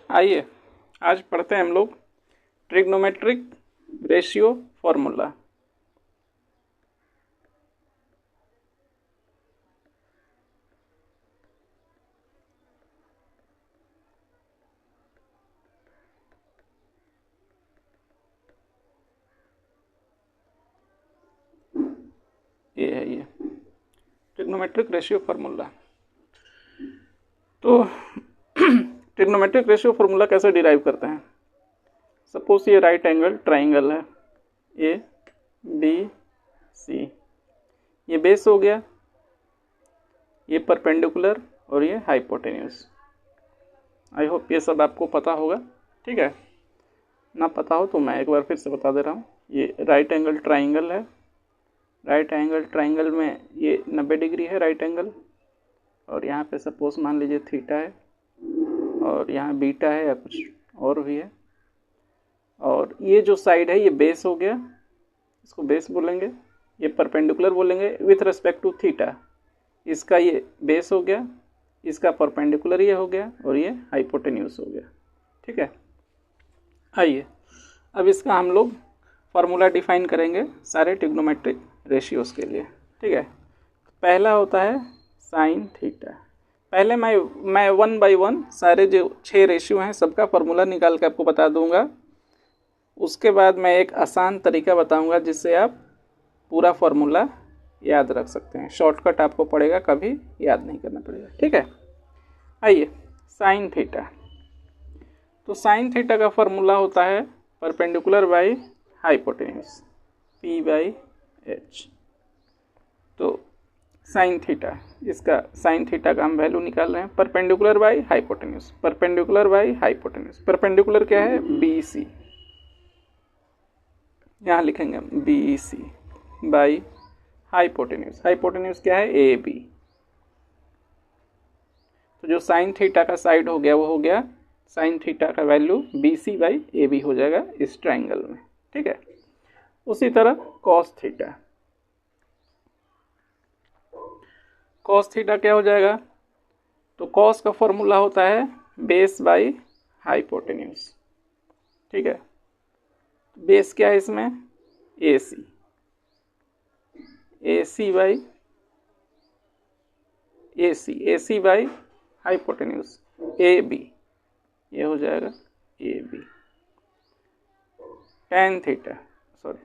आइए आज पढ़ते हैं हम लोग ट्रिग्नोमेट्रिक रेशियो फॉर्मूला। ये ट्रिग्नोमेट्रिक रेशियो फॉर्मूला। तो ट्रिग्नोमेट्रिक रेशियो फॉर्मूला कैसे डिराइव करते हैं। सपोज ये राइट एंगल ट्राइंगल है ए बी सी, ये बेस हो गया, ये परपेंडिकुलर और ये हाइपोटेन्यूज। आई होप ये सब आपको पता होगा। ठीक है, ना पता हो तो मैं एक बार फिर से बता दे रहा हूँ। ये राइट एंगल ट्राइंगल है, राइट एंगल ट्राइंगल में ये 90 डिग्री है राइट एंगल, और यहाँ पे सपोज मान लीजिए थीटा है, और यहाँ बीटा है या कुछ और भी है, और ये जो साइड है ये बेस हो गया, इसको बेस बोलेंगे, ये परपेंडिकुलर बोलेंगे विथ रिस्पेक्ट टू थीटा। इसका ये बेस हो गया, इसका परपेंडिकुलर ये हो गया, और ये हाइपोटेन्यूज हो गया। ठीक है, आइए अब इसका हम लोग फार्मूला डिफाइन करेंगे सारे ट्रिग्नोमेट्रिक रेशियोज के लिए। ठीक है, पहला होता है साइन थीटा। पहले मैं 1 बाई 1 सारे जो 6 रेशियो हैं सबका फार्मूला निकाल के आपको बता दूंगा। उसके बाद मैं एक आसान तरीका बताऊंगा जिससे आप पूरा फार्मूला याद रख सकते हैं। शॉर्टकट आपको पड़ेगा, कभी याद नहीं करना पड़ेगा। ठीक है, आइए साइन थीटा। तो साइन थीटा का फार्मूला होता है perpendicular by hypotenuse P by H। तो साइन थीटा, इसका साइन थीटा का हम वैल्यू निकाल रहे हैं perpendicular by hypotenuse. Perpendicular by hypotenuse, perpendicular क्या है BC, यहाँ लिखेंगे हम BC बाई हाइपोटेन्यूज। हाइपोटेन्यूज क्या है AB। तो जो साइन थीटा का साइड हो गया वो हो गया साइन थीटा का वैल्यू BC बाई AB हो जाएगा इस ट्राइंगल में। ठीक है, उसी तरह कॉस थीटा, कॉस थीटा क्या हो जाएगा। तो कॉस का फॉर्मूला होता है बेस बाई हाइपोटेन्यूज। ठीक है, बेस क्या है इसमें AC, AC by AC by hypotenuse AB, ये हो जाएगा AB। tan theta, sorry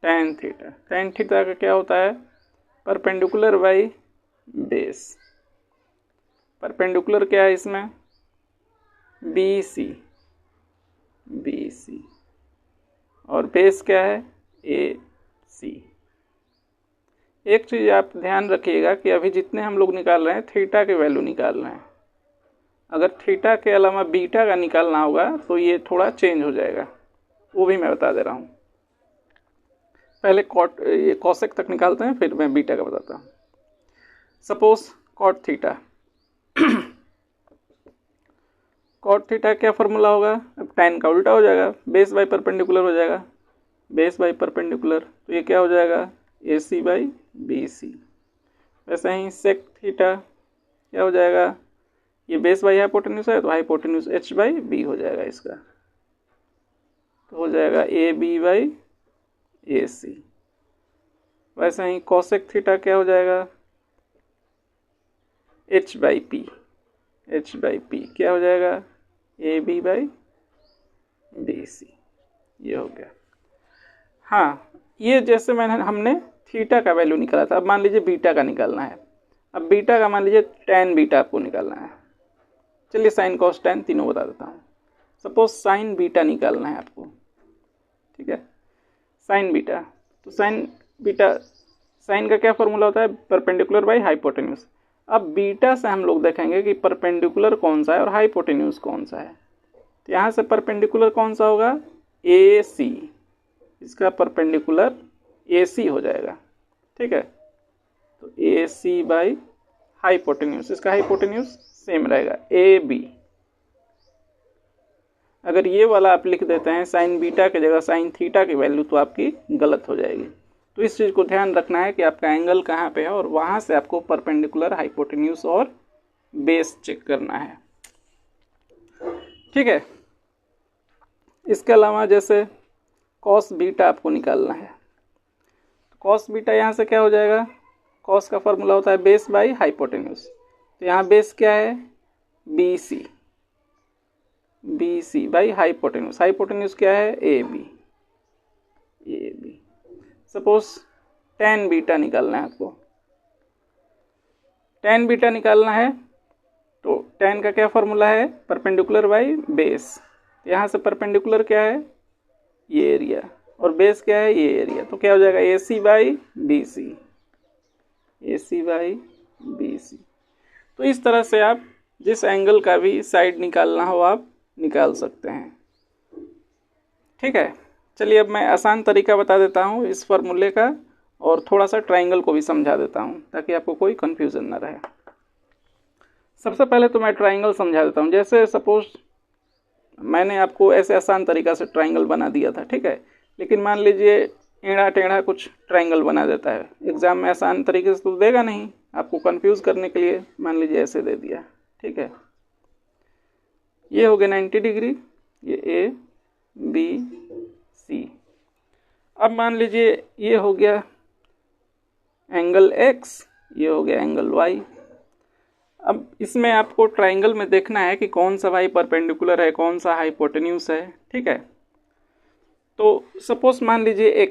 tan theta, tan theta का क्या होता है परपेंडिकुलर बाई बेस। परपेंडिकुलर क्या है इसमें BC, और बेस क्या है AC। एक चीज आप ध्यान रखिएगा कि अभी जितने हम लोग निकाल रहे हैं थीटा के वैल्यू निकाल रहे हैं। अगर थीटा के अलावा बीटा का निकालना होगा तो ये थोड़ा चेंज हो जाएगा, वो भी मैं बता दे रहा हूँ। पहले ये कॉसेक तक निकालते हैं, फिर मैं बीटा का बताता हूँ। Suppose cot theta, cot theta क्या फॉर्मूला होगा, अब tan का उल्टा हो जाएगा, बेस बाई परपेंडिकुलर हो जाएगा, बेस बाई परपेंडिकुलर, तो ये क्या हो जाएगा AC बाई BC। वैसे ही सेक थीटा क्या हो जाएगा, ये बेस बाई हाइपोटेन्यूज है तो हाइपोटेन्यूज H बाई B हो जाएगा इसका, तो हो जाएगा AB बाई AC। वैसे ही कोसेक थीटा क्या हो जाएगा H बाई P क्या हो जाएगा AB बाई BC, ये हो गया। हाँ, ये जैसे हमने थीटा का वैल्यू निकाला था, अब मान लीजिए बीटा का निकालना है। अब बीटा का मान लीजिए tan बीटा आपको निकालना है। चलिए साइन कॉस tan तीनों बता देता हूँ। सपोज साइन बीटा निकालना है आपको। ठीक है, साइन बीटा, तो साइन बीटा, साइन का क्या फॉर्मूला होता है परपेंडिकुलर बाई हाइपोटेन्यूज। अब बीटा से हम लोग देखेंगे कि परपेंडिकुलर कौन सा है और हाइपोटेन्यूज कौन सा है। तो यहाँ से परपेंडिकुलर कौन सा होगा AC, इसका परपेंडिकुलर AC हो जाएगा। ठीक है, तो AC बाई हाइपोटेन्यूज, इसका हाइपोटेन्यूज सेम रहेगा AB। अगर ये वाला आप लिख देते हैं साइन बीटा की जगह साइन थीटा की वैल्यू तो आपकी गलत हो जाएगी। तो इस चीज़ को ध्यान रखना है कि आपका एंगल कहाँ पे है और वहाँ से आपको परपेंडिकुलर, हाइपोटेन्यूज और बेस चेक करना है। ठीक है। इसके अलावा जैसे कॉस बीटा आपको निकालना है, तो कॉस बीटा यहाँ से क्या हो जाएगा, कॉस का फॉर्मूला होता है बेस बाई हाइपोटेन्यूज। तो यहाँ बेस क्या है, B C, B C by hypotenuse, hypotenuse क्या है, A B, A B. Suppose tan beta निकालना है आपको, टेन बीटा निकालना है, तो टेन का क्या फॉर्मूला है, परपेंडिकुलर बाई बेस। यहाँ से परपेंडिकुलर क्या है, ये एरिया, और बेस क्या है, ये एरिया। तो क्या हो जाएगा, A C by B C, A C by B C. तो इस तरह से आप जिस एंगल का भी साइड निकालना हो आप निकाल सकते हैं। ठीक है, चलिए अब मैं आसान तरीका बता देता हूँ इस फॉर्मूले का, और थोड़ा सा ट्रायंगल को भी समझा देता हूँ ताकि आपको कोई कन्फ्यूज़न ना रहे। सबसे पहले तो मैं ट्रायंगल समझा देता हूँ। जैसे सपोज मैंने आपको ऐसे आसान तरीका से ट्रायंगल बना दिया था, ठीक है, लेकिन मान लीजिए टेढ़ा टेढ़ा कुछ ट्रायंगल बना देता है, एग्जाम में आसान तरीके से तो देगा नहीं, आपको कंफ्यूज करने के लिए मान लीजिए ऐसे दे दिया। ठीक है, ये हो गया 90 डिग्री, ये ए बी सी। अब मान लीजिए ये हो गया एंगल x, ये हो गया एंगल y। अब इसमें आपको ट्रायंगल में देखना है कि कौन सा y परपेंडिकुलर है, कौन सा हाइपोटेन्यूज है। ठीक है, तो सपोज मान लीजिए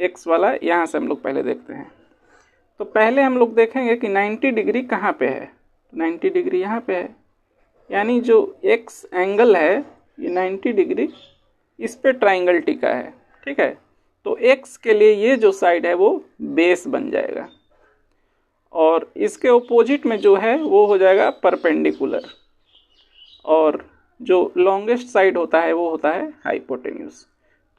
x वाला यहाँ से हम लोग पहले देखते हैं। तो पहले हम लोग देखेंगे कि 90 डिग्री कहाँ पे है, 90 डिग्री यहाँ पे है, यानी जो x एंगल है ये 90 डिग्री इस पे ट्रायंगल टिका है। ठीक है, तो x के लिए ये जो साइड है वो बेस बन जाएगा, और इसके ओपोजिट में जो है वो हो जाएगा परपेंडिकुलर, और जो लॉन्गेस्ट साइड होता है वो होता है हाइपोटेन्यूज।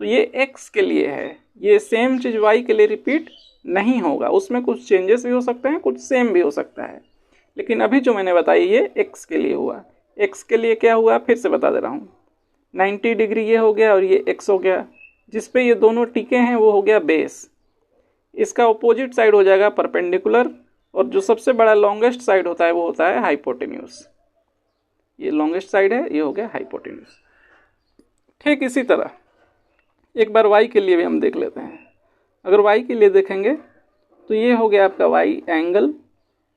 तो ये x के लिए है, ये सेम चीज़ y के लिए रिपीट नहीं होगा, उसमें कुछ चेंजेस भी हो सकते हैं, कुछ सेम भी हो सकता है, लेकिन अभी जो मैंने बताई ये x के लिए हुआ। x के लिए क्या हुआ, फिर से बता दे रहा हूँ, 90 डिग्री ये हो गया और ये x हो गया, जिस पे ये दोनों टिके हैं वो हो गया बेस। इसका ओपोजिट साइड हो जाएगा परपेंडिकुलर, और जो सबसे बड़ा लॉन्गेस्ट साइड होता है वो होता है हाइपोटेन्यूज। ये लॉन्गेस्ट साइड है, ये हो गया हाइपोटेन्यूज। ठीक इसी तरह एक बार y के लिए भी हम देख लेते हैं। अगर y के लिए देखेंगे तो ये हो गया आपका y एंगल,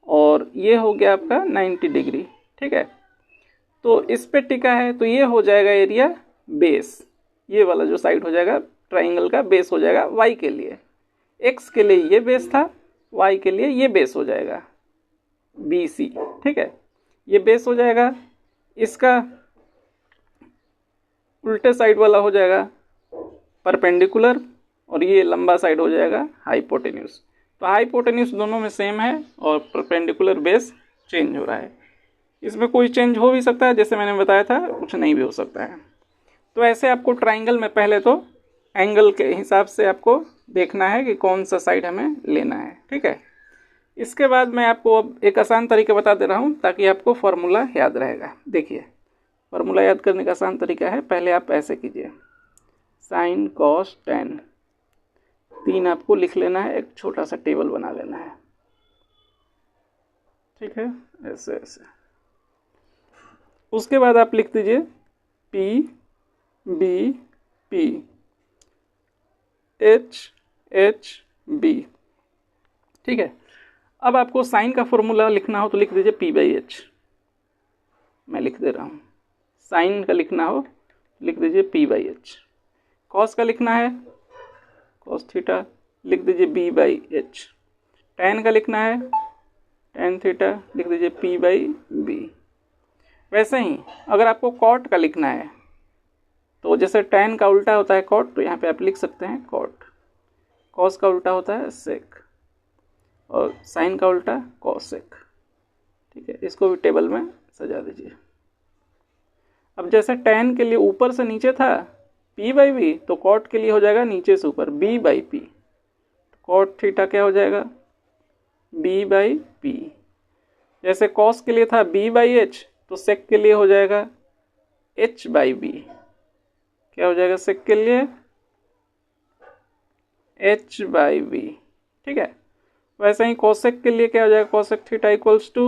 और ये हो गया आपका 90 डिग्री। ठीक है, तो इस पे टिका है, तो ये हो जाएगा एरिया बेस, ये वाला जो साइड हो जाएगा ट्रायंगल का बेस हो जाएगा y के लिए। x के लिए ये बेस था, y के लिए ये बेस हो जाएगा BC। ठीक है, ये बेस हो जाएगा, इसका उल्टे साइड वाला हो जाएगा परपेंडिकुलर, और ये लंबा साइड हो जाएगा हाइपोटेन्यूज। तो हाइपोटेन्यूज दोनों में सेम है और परपेंडिकुलर बेस चेंज हो रहा है। इसमें कोई चेंज हो भी सकता है, जैसे मैंने बताया था, कुछ नहीं भी हो सकता है। तो ऐसे आपको ट्रायंगल में पहले तो एंगल के हिसाब से आपको देखना है कि कौन सा साइड हमें लेना है। ठीक है, इसके बाद मैं आपको अब एक आसान तरीका बता दे रहा हूँ ताकि आपको फॉर्मूला याद रहेगा। देखिए, फॉर्मूला याद करने का आसान तरीका है, पहले आप ऐसे कीजिए, साइन कॉस टेन, 3 आपको लिख लेना है, एक छोटा सा टेबल बना लेना है। ठीक है, ऐसे ऐसे। उसके बाद आप लिख दीजिए P B P H H B। ठीक है, अब आपको साइन का फॉर्मूला लिखना हो तो लिख दीजिए P/H, मैं लिख दे रहा हूँ। साइन का लिखना हो लिख दीजिए P/H। कॉस का लिखना है कॉस थीटा, लिख दीजिए B/H। टैन का लिखना है टैन थीटा, लिख दीजिए P/B। वैसे ही अगर आपको कॉट का लिखना है तो जैसे टैन का उल्टा होता है कॉट, तो यहाँ पे आप लिख सकते हैं कॉट। कॉस का उल्टा होता है सेक, और साइन का उल्टा कॉसेक। ठीक है, इसको भी टेबल में सजा दीजिए। अब जैसे टैन के लिए ऊपर से नीचे था P/B, तो कॉट के लिए हो जाएगा नीचे से ऊपर B/P। कॉट थीटा क्या हो जाएगा B/P। जैसे कॉस के लिए था B/H, तो सेक के लिए हो जाएगा H/B। क्या हो जाएगा सेक के लिए H/B। ठीक है, वैसे ही कोसेक के लिए क्या हो जाएगा, कोसेक थीटा इक्वल्स टू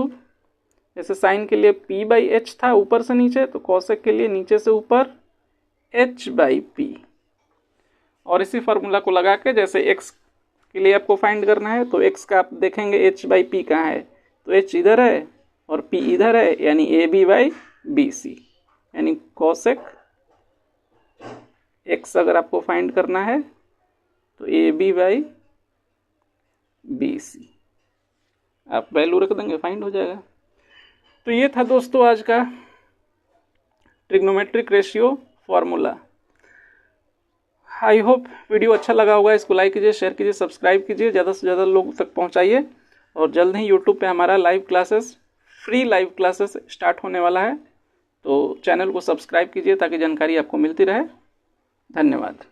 जैसे साइन के लिए p/h था ऊपर से नीचे, तो कॉसेक के लिए नीचे से ऊपर h/p। और इसी फार्मूला को लगा के जैसे x के लिए आपको फाइंड करना है तो x का आप देखेंगे h/p कहाँ है, तो h इधर है और p इधर है, यानी AB/BC, यानी कॉसेक x अगर आपको फाइंड करना है तो AB/BC आप वैल्यू रख देंगे, फाइंड हो जाएगा। तो ये था दोस्तों आज का trigonometric ratio formula. I hope video अच्छा लगा होगा। इसको लाइक कीजिए, शेयर कीजिए, सब्सक्राइब कीजिए, ज़्यादा से ज़्यादा लोगों तक पहुंचाइए। और जल्द ही यूट्यूब पे हमारा live classes, free live classes start होने वाला है, तो चैनल को सब्सक्राइब कीजिए ताकि जानकारी आपको मिलती रहे। धन्यवाद।